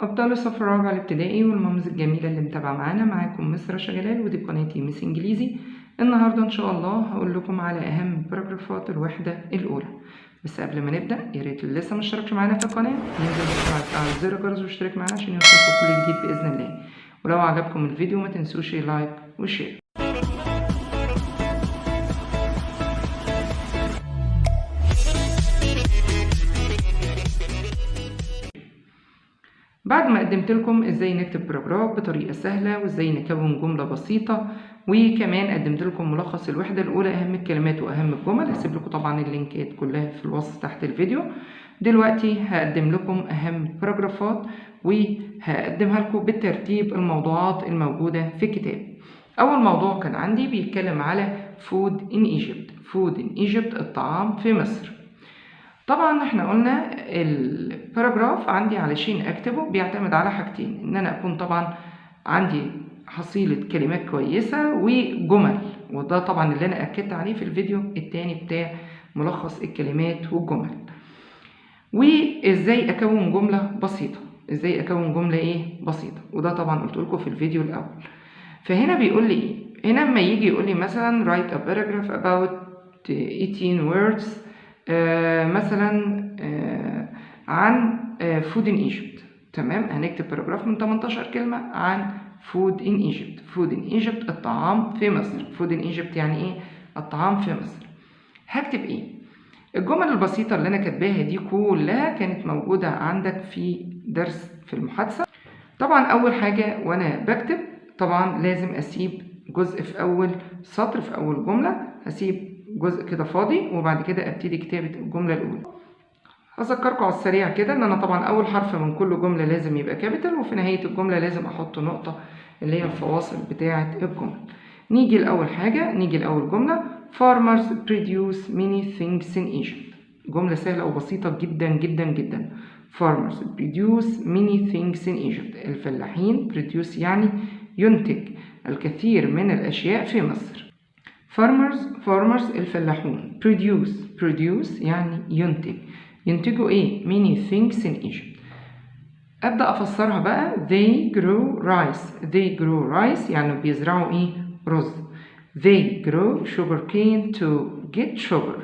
أبطال الصف الرابع الابتدائي والمامز الجميلة اللي متابعة معانا، معاكم مس رشا جلال ودي قناتي مس إنجليزي. النهاردة إن شاء الله هقول لكم على أهم باراجرافات الوحدة الأولى. بس قبل ما نبدأ ياريت اللي لسه مشتركش معانا في القناة ينزل يفعل زر الجرس ويشترك معانا عشان يوصلكم كل جديد بإذن الله. ولو عجبكم الفيديو ما تنسوش لايك وشير. بعد ما قدمت لكم ازاي نكتب باراجراف بطريقه سهله وازاي نكون جمله بسيطه، وكمان قدمت لكم ملخص الوحده الاولى اهم الكلمات واهم الجمل. هسيب لكم طبعا اللينكات كلها في الوصف تحت الفيديو. دلوقتي هقدم لكم اهم باراجرافات وهقدمها لكم بالترتيب الموضوعات الموجوده في الكتاب. اول موضوع كان عندي بيتكلم على food in Egypt. food in Egypt الطعام في مصر. طبعا احنا قلنا الباراجراف عندي علشان اكتبه بيعتمد على حاجتين، ان انا اكون طبعا عندي حصيلة كلمات كويسة وجمل، وده طبعا اللي انا اكدت عليه في الفيديو التاني بتاع ملخص الكلمات والجمل. وازاي اكون جملة بسيطة، ازاي اكون جملة بسيطة، وده طبعا قلت لكم في الفيديو الاول. فهنا بيقول لي ايه؟ هنا لما يجي يقول لي مثلا write a paragraph about 18 words مثلا عن food in Egypt. تمام، هنكتب باراجراف من 18 كلمة عن food in Egypt. food in Egypt الطعام في مصر. food in Egypt يعني ايه؟ الطعام في مصر. هكتب ايه؟ الجمل البسيطة اللي انا كاتباها دي كلها كانت موجودة عندك في درس في المحادثة. طبعا اول حاجة وانا بكتب طبعا لازم اسيب جزء في اول سطر، في اول جملة هسيب جزء كده فاضي وبعد كده ابتدي كتابة الجملة الاولى. هذكركم على السريع كده ان انا طبعا اول حرف من كل جملة لازم يبقى كابيتال، وفي نهاية الجملة لازم احط نقطة اللي هي الفواصل بتاعة الجمل. نيجي لاول حاجة، نيجي لاول جملة farmers produce many things in Egypt. جملة سهلة وبسيطة جدا جدا جدا. farmers produce many things in Egypt. الفلاحين produce يعني ينتج الكثير من الاشياء في مصر. farmers الفلاحون. produce يعني ينتج. ينتجوا ايه؟ many things in Egypt. ابدأ افسرها بقى. they grow rice يعني بيزرعوا ايه؟ رز. they grow sugarcane to get sugar.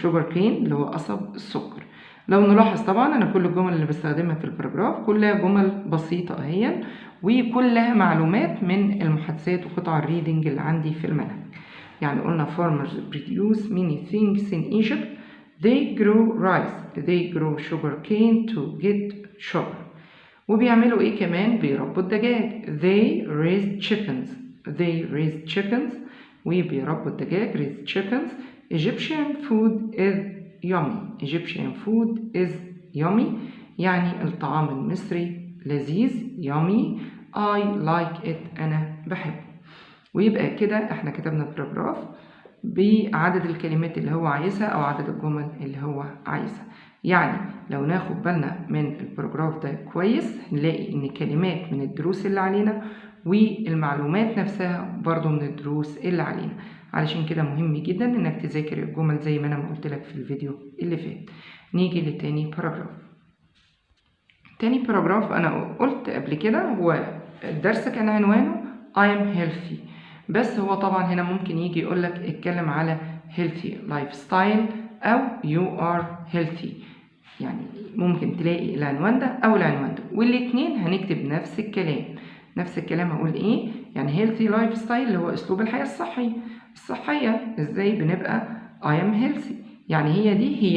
sugarcane اللي هو قصب السكر. لو نلاحظ طبعا انا كل الجمل اللي بستخدمها في الباراجراف كلها جمل بسيطة اهي، وكلها معلومات من المحادثات وقطع الريدنج اللي عندي في المنهج. يعني قلنا farmers produce many things in Egypt. they grow rice. they grow sugarcane to get sugar. وبيعملوا ايه كمان؟ بيربوا الدجاج. they raise chickens. وبيربوا الدجاج raise chickens. Egyptian food is yummy. يعني الطعام المصري لذيذ. yummy. I like it. أنا بحبه. ويبقى كده احنا كتبنا باراجراف بعدد الكلمات اللي هو عايزها او عدد الجمل اللي هو عايزها. يعني لو ناخد بالنا من الباراجراف ده كويس هنلاقي ان كلمات من الدروس اللي علينا والمعلومات نفسها برضو من الدروس اللي علينا. علشان كده مهم جدا انك تذاكر الجمل زي ما انا ما قلت لك في الفيديو اللي فات. نيجي لتاني باراجراف. تاني باراجراف انا قلت قبل كده هو الدرس كان عنوانه I am healthy، بس هو طبعا هنا ممكن يجي يقول لك اتكلم على healthy lifestyle او you are healthy. يعني ممكن تلاقي العنوان ده او العنوان ده، والاتنين هنكتب نفس الكلام. هقول ايه؟ يعني healthy lifestyle اللي هو اسلوب الحياة الصحية. ازاي بنبقى I am healthy؟ يعني هي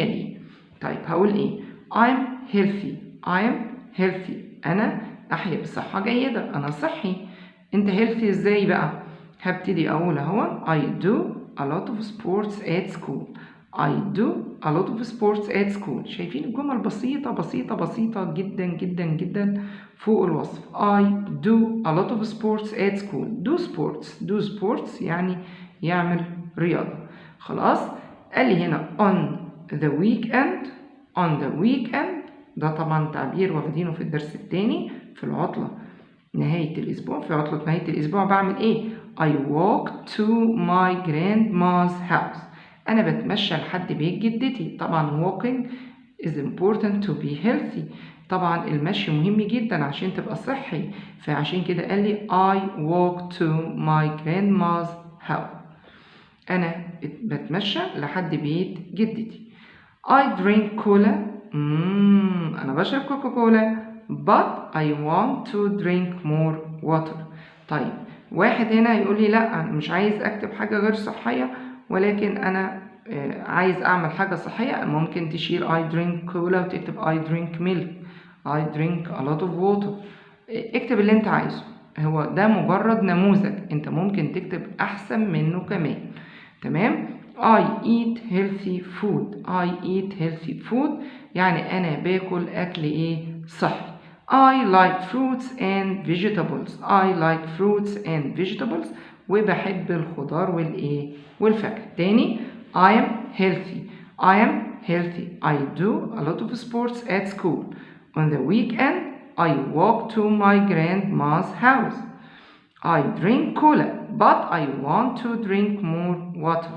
دي. طيب هقول ايه؟ I'm healthy. انا احيا بصحة جيدة، انا صحي. انت healthy ازاي بقى؟ هبتدي اقول اهو I do a lot of sports at school. شايفين الجمل بسيطة جدا جدا جدا فوق الوصف. I do a lot of sports at school. do sports يعني يعمل رياضة. خلاص. قال لي هنا on the weekend. ده طبعا تعبير واخدينه في الدرس الثاني في العطلة نهاية الأسبوع. في عطلة نهاية الأسبوع بعمل إيه؟ I walk to my grandma's house. أنا بتمشى لحد بيت جدتي. طبعا walking is important to be healthy. طبعا المشي مهم جدا عشان تبقى صحي، فعشان كده قال لي I walk to my grandma's house. أنا بتمشى لحد بيت جدتي. I drink cola. أنا بشرب كوكاكولا. But I want to drink more water. طيب واحد هنا يقول لي لا أنا مش عايز أكتب حاجة غير صحية، ولكن أنا عايز أعمل حاجة صحية. ممكن تشيل I drink cola وتكتب I drink milk. I drink a lot of water. اكتب اللي انت عايزه، هو ده مجرد نموذج، انت ممكن تكتب أحسن منه كمان. تمام. I eat healthy food. I eat healthy food يعني أنا باكل أكل إيه؟ صحي. I like fruits and vegetables. I like fruits and vegetables وبحب الخضار والإيه؟ والفاكهة. تاني I am healthy. I am healthy. I do a lot of sports at school. On the weekend I walk to my grandma's house. I drink cola, but I want to drink more water.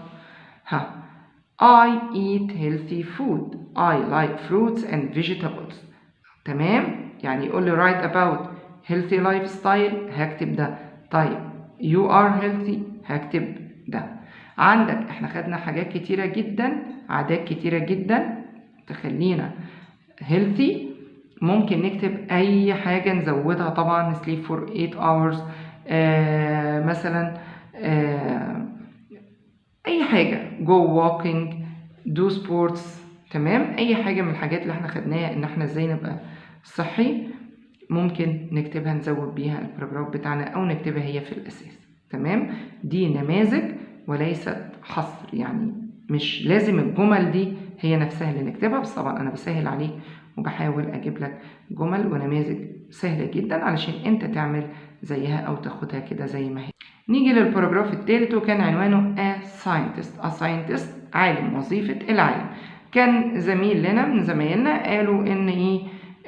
I eat healthy food. I like fruits and vegetables. تمام؟ يعني يقول لي write about healthy lifestyle هكتب ده. طيب you are healthy هكتب ده. عندك احنا خدنا حاجات كتيرة جدا، عادات كتيرة جدا تخلينا healthy. ممكن نكتب أي حاجة نزودها طبعا sleep for 8 hours مثلا أي حاجة go walking do sports. تمام. أي حاجة من الحاجات اللي احنا خدناها إن احنا ازاي نبقى صحي ممكن نكتبها نزود بيها الباراجراف بتاعنا أو نكتبها هي في الأساس. تمام. دي نماذج وليست حصر، يعني مش لازم الجمل دي هي نفسها اللي نكتبها، بس طبعا أنا بسهل عليك وبحاول أجيب لك جمل ونماذج سهلة جدا علشان أنت تعمل زيها أو تاخدها كده زي ما هي. نيجي للباراجراف الثالث وكان عنوانه A scientist. A scientist عالم، وظيفة العالم. كان زميل لنا من زمايلنا قالوا إن إيه؟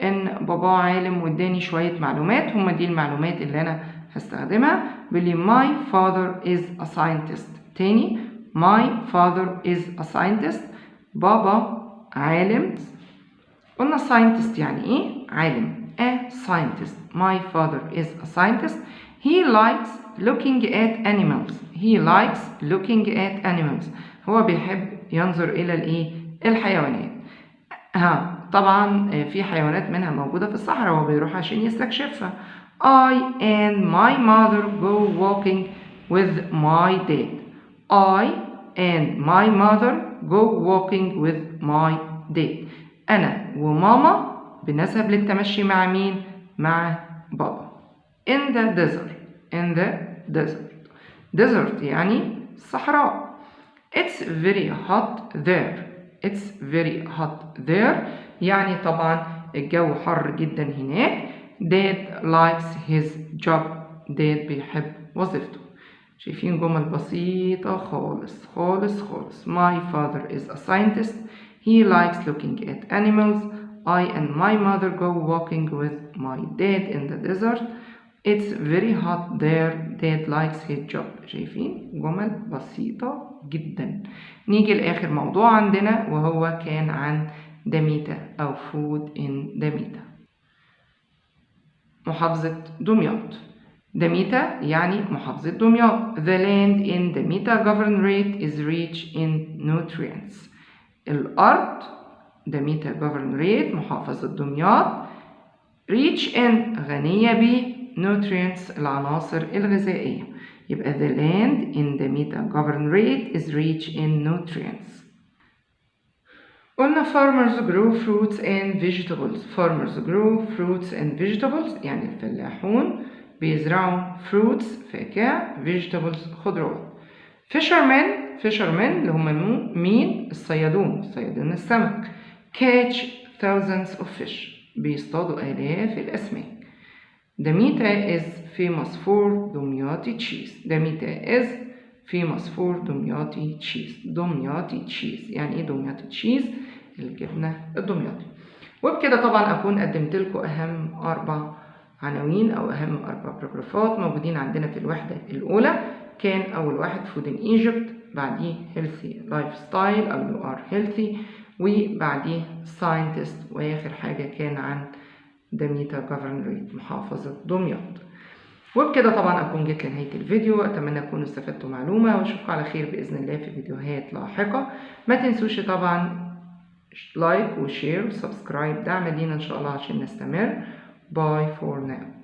إن بابا عالم واداني شوية معلومات، هما دي المعلومات اللي أنا هستخدمها. بيقولي my father is a scientist. تاني my father is a scientist. بابا عالم. قلنا scientist يعني إيه؟ عالم. A scientist. My father is a scientist. He likes looking at animals. He likes looking at animals. هو بيحب ينظر إلى الإيه؟ الحيوانات. طبعا في حيوانات منها موجودة في الصحراء وهو بيروح عشان يستكشفها. I and my mother go walking with my dad. I and my mother go walking with my dad. أنا وماما بنذهب للتمشي مع مين؟ مع بابا. In the desert. In the desert. Desert يعني صحراء. It's very hot there. It's very hot there يعني طبعا الجو حر جدا هناك. Dad likes his job. Dad بيحب وظيفته. شايفين جمل بسيطة خالص خالص خالص. My father is a scientist. He likes looking at animals. I and my mother go walking with my dad in the desert. It's very hot there. Dad likes his job. شايفين جمل بسيطة جدا. نيجي لآخر موضوع عندنا وهو كان عن دمياط أو food in دمياط. محافظة دمياط. دمياط يعني محافظة دمياط. The land in دمياط governorate is rich in nutrients. الأرض دمياط governorate محافظة دمياط rich in غنية ب nutrients العناصر الغذائية. يبقى the land in دمياط governorate is rich in nutrients. قلنا farmers grow fruits and vegetables. Farmers grow fruits and vegetables يعني الفلاحون بيزرعوا fruits فاكهة vegetables خضروات. fishermen اللي هم مين؟ الصيادون السمك. catch thousands of fish بيصطادوا آلاف الأسماك. دمياط is famous for دمياطي cheese. دمياط is famous for دمياطي cheese. دمياطي cheese يعني ايه دمياطي cheese؟ الجبنة الدمياطي. وبكده طبعا أكون قدمت لكم أهم 4 عناوين أو أهم 4 باراجرافات موجودين عندنا في الوحدة الأولى. كان أول واحد food in Egypt، بعديه healthy lifestyle أو you are healthy، وبعديه scientist، وآخر حاجة كان عن دمياط جوفرنوريت محافظة دمياط. وبكده طبعا أكون جيت لنهاية الفيديو، أتمنى تكونوا استفدتوا معلومة، وأشوفكم على خير بإذن الله في فيديوهات لاحقة. ما تنسوش طبعا لايك وشير وسبسكرايب، دعم لينا إن شاء الله عشان نستمر. باي فور ناو.